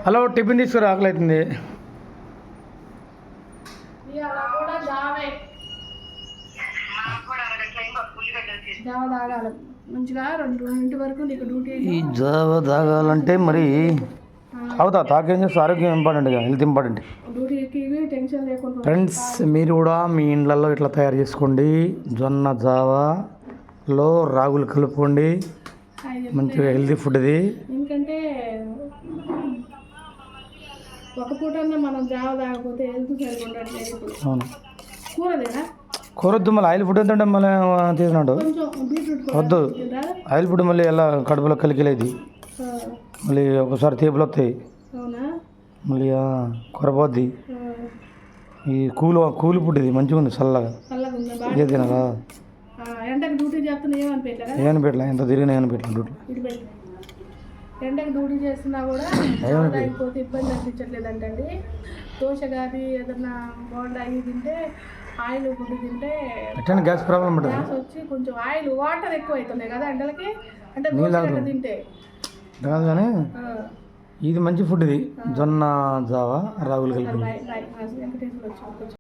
Hello, tiffin తీసుకురా, ఆకలి అవుతుంది. ఈ జావ తాగాలంటే మరి తాగేం చేస్తే ఆరోగ్యం ఇంపార్టెంట్, హెల్త్ ఇంపార్టెంట్. ఫ్రెండ్స్, మీరు కూడా మీ ఇండ్లలో ఇట్లా తయారు చేసుకోండి. జొన్న జావలో రాగులు కలుపుకోండి, మంచిగా హెల్తీ ఫుడ్ ఇది. ఎందుకంటే ఒక పూట మనం జావ తాగకపోతే హెల్త్ సరిగా ఉండట్లేదు. అవును, కూరదేనా కూరొద్దు. మళ్ళీ ఆయిల్ ఫుడ్ ఎంత మళ్ళీ తీసుకున్నాడు వద్దు. ఆయిల్ ఫుడ్ మళ్ళీ ఎలా కడుపులో కలికిలేదు, మళ్ళీ ఒకసారి తేపులు వస్తాయి, మళ్ళీ కొరపోద్ది. ఈ కూలు ఫుడ్ ఇది మంచిగా ఉంది, చల్లగా ఇదే తినగా. ఏమనిపెట్టలే, ఎంత తిరిగినా ఏమనిపెట్టలే. డ్యూటీ ఎండకి డ్యూటీ చేస్తున్నా కూడా అయిపోతే ఇబ్బంది అనిపించట్లేదు అంటండి. దోశ కానీ ఏదన్నా బోండా అవి తింటే, ఆయిల్ ఫుడ్ తింటే గ్యాస్ ప్రాబ్లం ఉంటుంది. గ్యాస్ వచ్చి కొంచెం ఆయిల్ వాటర్ ఎక్కువ అవుతున్నాయి కదా ఎండలకి. అంటే తింటే కాదు కానీ ఇది మంచి ఫుడ్ ఇది. జొన్న జావా రాగులు కలిపి.